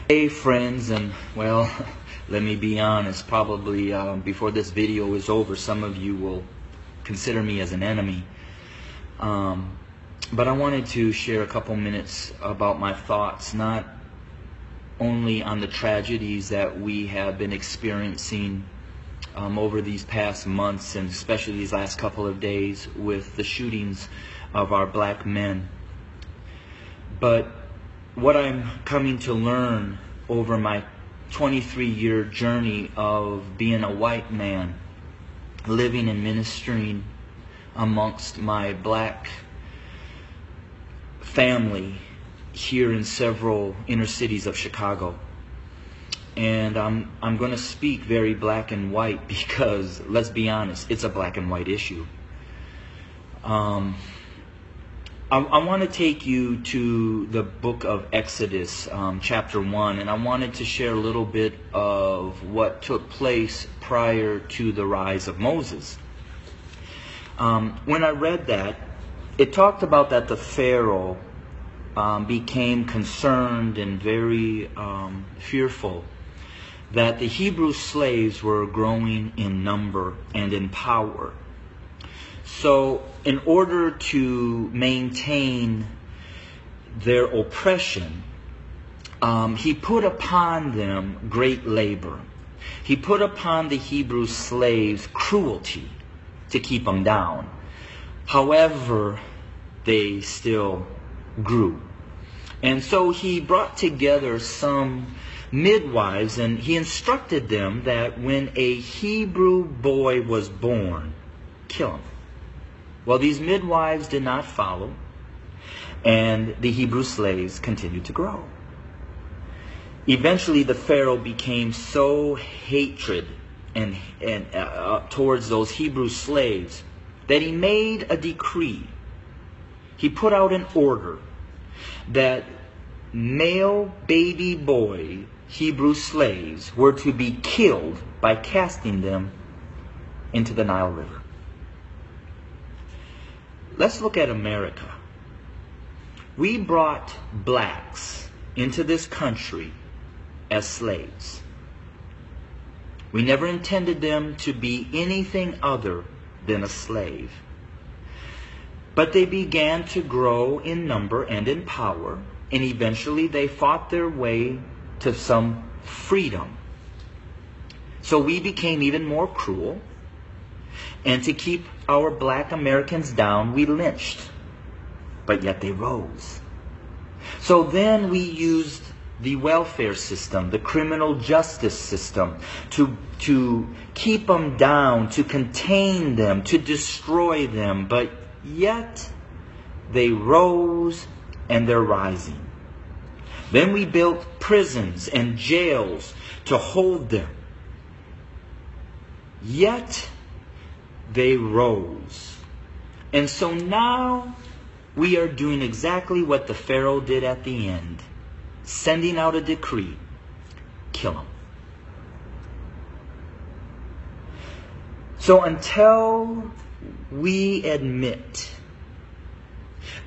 Hey friends, and well, let me be honest, probably before this video is over, some of you will consider me as an enemy. But I wanted to share a couple minutes about my thoughts, not only on the tragedies that we have been experiencing over these past months, and especially these last couple of days with the shootings of our black men, but what I'm coming to learn over my 23-year journey of being a white man, living and ministering amongst my black family here in several inner cities of Chicago. And I'm going to speak very black and white because, let's be honest, it's a black and white issue. I want to take you to the book of Exodus, chapter 1, and I wanted to share a little bit of what took place prior to the rise of Moses. When I read that, it talked about that the Pharaoh became concerned and very fearful that the Hebrew slaves were growing in number and in power. So in order to maintain their oppression, he put upon them great labor. He put upon the Hebrew slaves cruelty to keep them down. However, they still grew. And so he brought together some midwives, and he instructed them that when a Hebrew boy was born, kill him. Well, these midwives did not follow, and the Hebrew slaves continued to grow. Eventually, the Pharaoh became so hatred and towards those Hebrew slaves that he made a decree. He put out an order that male baby boy Hebrew slaves were to be killed by casting them into the Nile River. Let's look at America. We brought blacks into this country as slaves. We never intended them to be anything other than a slave. But they began to grow in number and in power, and eventually they fought their way to some freedom. So we became even more cruel. And to keep our black Americans down, we lynched. But yet they rose. So then we used the welfare system, the criminal justice system, to keep them down, to contain them, to destroy them. But yet they rose, and they're rising. Then we built prisons and jails to hold them. Yet they rose. And so now we are doing exactly what the Pharaoh did at the end, sending out a decree: kill them. So until we admit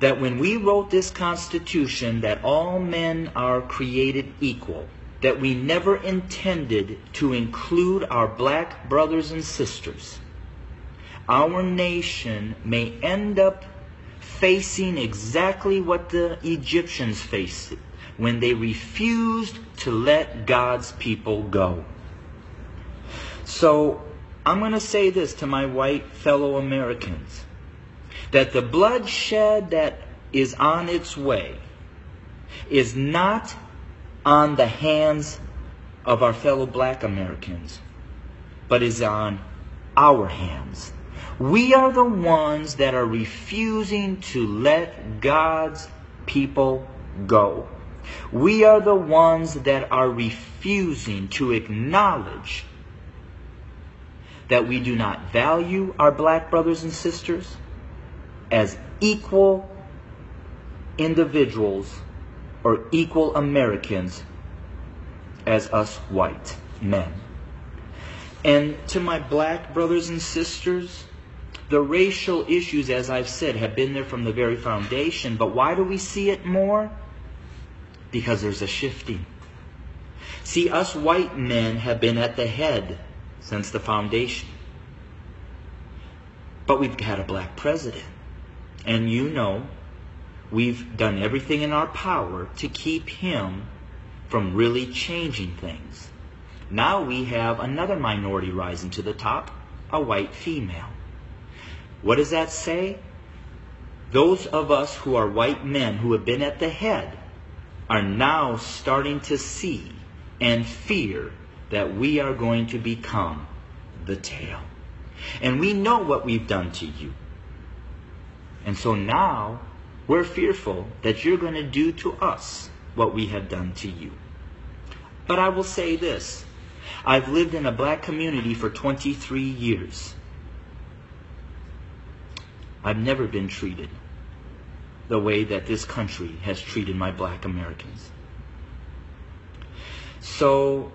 that when we wrote this Constitution that all men are created equal, that we never intended to include our black brothers and sisters, our nation may end up facing exactly what the Egyptians faced when they refused to let God's people go. So I'm going to say this to my white fellow Americans, that the bloodshed that is on its way is not on the hands of our fellow black Americans, but is on our hands. We are the ones that are refusing to let God's people go. We are the ones that are refusing to acknowledge that we do not value our black brothers and sisters as equal individuals or equal Americans as us white men. And to my black brothers and sisters, the racial issues, as I've said, have been there from the very foundation. But why do we see it more? Because there's a shifting. See, us white men have been at the head since the foundation. But we've had a black president. And you know, we've done everything in our power to keep him from really changing things. Now we have another minority rising to the top, a white female. What does that say? Those of us who are white men who have been at the head are now starting to see and fear that we are going to become the tail. And we know what we've done to you. And so now we're fearful that you're going to do to us what we have done to you. But I will say this. I've lived in a black community for 23 years. I've never been treated the way that this country has treated my black Americans. So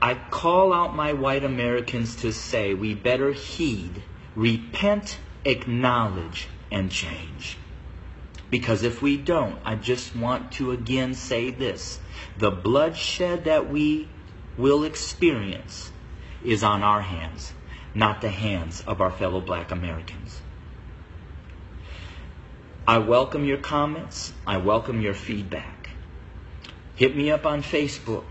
I call out my white Americans to say we better heed, repent, acknowledge, and change. Because if we don't, I just want to again say this. The bloodshed that we will experience is on our hands, not the hands of our fellow black Americans. I welcome your comments. I welcome your feedback. Hit me up on Facebook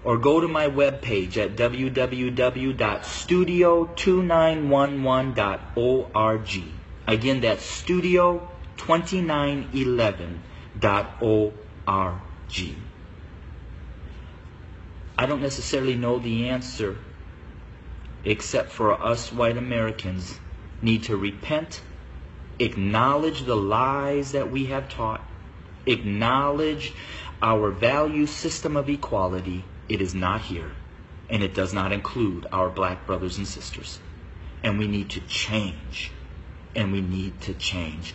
or go to my webpage at www.studio2911.org. Again, that's studio2911.org. I don't necessarily know the answer, except for us white Americans need to repent, acknowledge the lies that we have taught, acknowledge our value system of equality. It is not here, and it does not include our black brothers and sisters. And we need to change, and we need to change